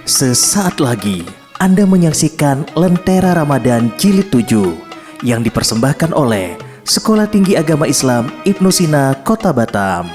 Sesaat lagi Anda menyaksikan Lentera Ramadan Jilid 7 yang dipersembahkan oleh Sekolah Tinggi Agama Islam Ibnu Sina Kota Batam.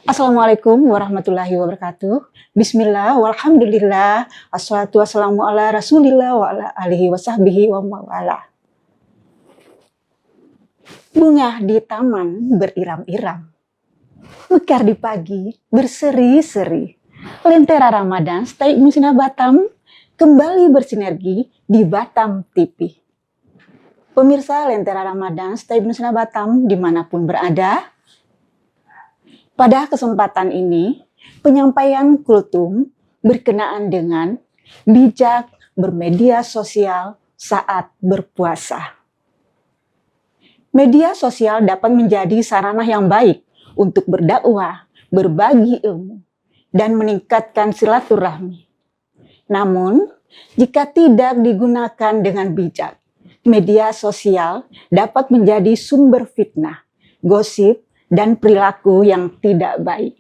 Assalamualaikum warahmatullahi wabarakatuh. Bismillah, walhamdulillah, assalatu wassalamu ala rasulillah wa ala alihi wa sahbihi wa mawala. Bunga di taman beriram-iram, mekar di pagi berseri-seri. Lentera Ramadan Stay Ibnu Sina Batam kembali bersinergi di Batam TV. Pemirsa Lentera Ramadan Stay Ibnu Sina Batam dimanapun berada, pada kesempatan ini, penyampaian kultum berkenaan dengan bijak bermedia sosial saat berpuasa. Media sosial dapat menjadi sarana yang baik untuk berdakwah, berbagi ilmu, dan meningkatkan silaturahmi. Namun, jika tidak digunakan dengan bijak, media sosial dapat menjadi sumber fitnah, gosip, dan perilaku yang tidak baik.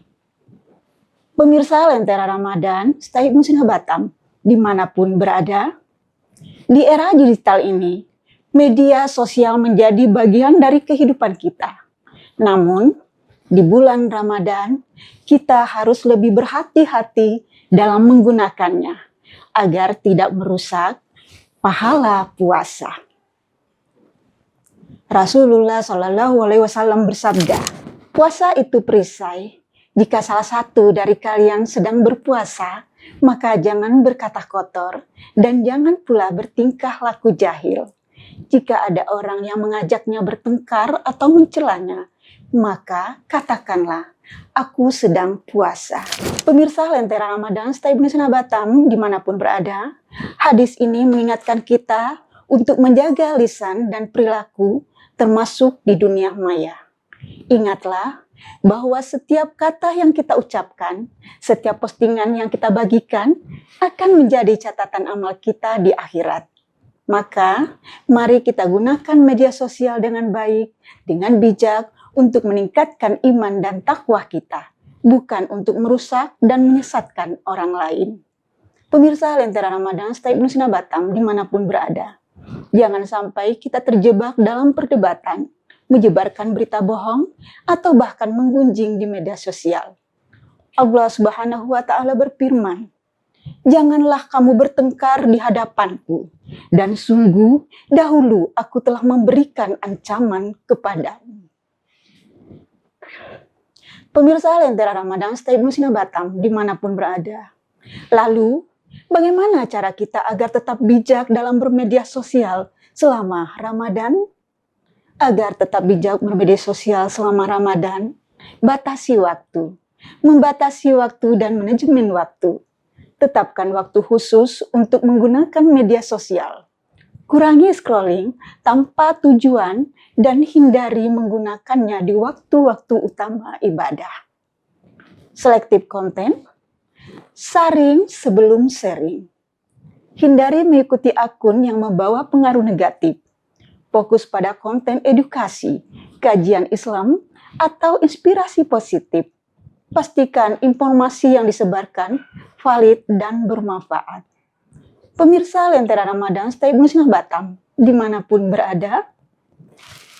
Pemirsa Lentera Ramadan Stay Ibnu Sina Batam dimanapun berada, di era digital ini, media sosial menjadi bagian dari kehidupan kita. Namun, di bulan Ramadan, kita harus lebih berhati-hati dalam menggunakannya agar tidak merusak pahala puasa. Rasulullah Shallallahu Alaihi Wasallam bersabda, puasa itu perisai. Jika salah satu dari kalian sedang berpuasa, maka jangan berkata kotor dan jangan pula bertingkah laku jahil. Jika ada orang yang mengajaknya bertengkar atau mencelanya, maka katakanlah, aku sedang puasa. Pemirsa Lentera Ramadan Stay Ibnu Sina Batam dimanapun berada, hadis ini mengingatkan kita untuk menjaga lisan dan perilaku termasuk di dunia maya. Ingatlah bahwa setiap kata yang kita ucapkan, setiap postingan yang kita bagikan akan menjadi catatan amal kita di akhirat. Maka, mari kita gunakan media sosial dengan baik, dengan bijak untuk meningkatkan iman dan takwa kita, bukan untuk merusak dan menyesatkan orang lain. Pemirsa Lentera Ramadan Stay Ibnu Sina Batam dimanapun berada, jangan sampai kita terjebak dalam perdebatan, menyebarkan berita bohong, atau bahkan menggunjing di media sosial. Allah Subhanahu wa Ta'ala berfirman, janganlah kamu bertengkar di hadapanku, dan sungguh dahulu aku telah memberikan ancaman kepadamu. Pemirsa Lentera Ramadan Stay Ibnu Sina Batam dimanapun berada, lalu bagaimana cara kita agar tetap bijak dalam bermedia sosial selama Ramadan? Agar tetap bijak bermedia sosial selama Ramadan, batasi waktu, membatasi waktu dan manajemen waktu. Tetapkan waktu khusus untuk menggunakan media sosial. Kurangi scrolling tanpa tujuan dan hindari menggunakannya di waktu-waktu utama ibadah. Selective konten, saring sebelum sharing. Hindari mengikuti akun yang membawa pengaruh negatif. Fokus pada konten edukasi, kajian Islam, atau inspirasi positif. Pastikan informasi yang disebarkan valid dan bermanfaat. Pemirsa Lentera Ramadan Stay Ibnu Sina Batam, dimanapun berada,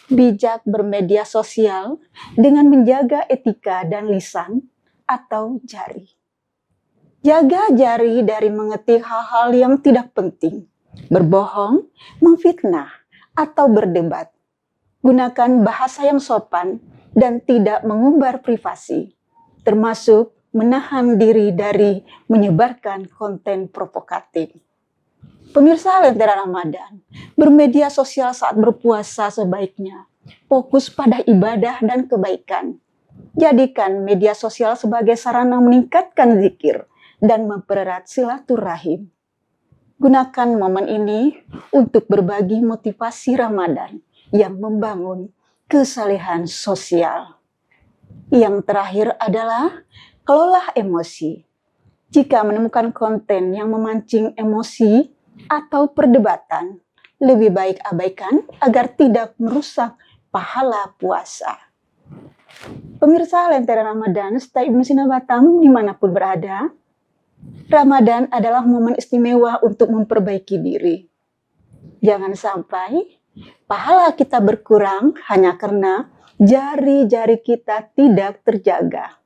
bijak bermedia sosial dengan menjaga etika dan lisan atau jari. Jaga jari dari mengetik hal-hal yang tidak penting, berbohong, memfitnah, atau berdebat. Gunakan bahasa yang sopan dan tidak mengumbar privasi, termasuk menahan diri dari menyebarkan konten provokatif. Pemirsa Lentera Ramadan, bermedia sosial saat berpuasa sebaiknya fokus pada ibadah dan kebaikan. Jadikan media sosial sebagai sarana meningkatkan zikir dan mempererat silaturahim. Gunakan momen ini untuk berbagi motivasi Ramadan yang membangun kesalehan sosial. Yang terakhir adalah kelola emosi. Jika menemukan konten yang memancing emosi atau perdebatan, lebih baik abaikan agar tidak merusak pahala puasa. Pemirsa Lentera Ramadan setia Ibnu Sina Batam dimanapun berada, Ramadan adalah momen istimewa untuk memperbaiki diri. Jangan sampai pahala kita berkurang hanya karena jari-jari kita tidak terjaga.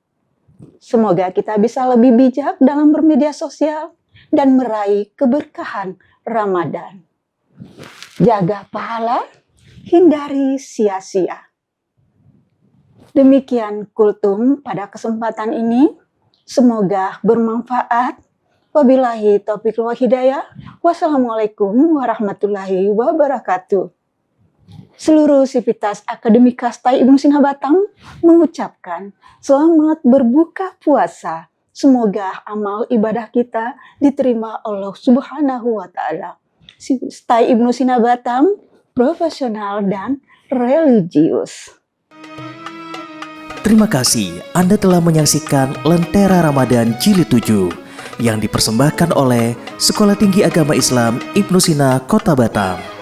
Semoga kita bisa lebih bijak dalam bermedia sosial dan meraih keberkahan Ramadan. Jaga pahala, hindari sia-sia. Demikian kultum pada kesempatan ini. Semoga bermanfaat. Wabillahi taufiq wal hidayah. Wassalamualaikum warahmatullahi wabarakatuh. Seluruh sivitas akademika STAI Ibnu Sina Batam mengucapkan selamat berbuka puasa. Semoga amal ibadah kita diterima Allah Subhanahu wa Ta'ala. STAI Ibnu Sina Batam profesional dan religius. Terima kasih Anda telah menyaksikan Lentera Ramadan Jilid 7 yang dipersembahkan oleh Sekolah Tinggi Agama Islam Ibnu Sina Kota Batam.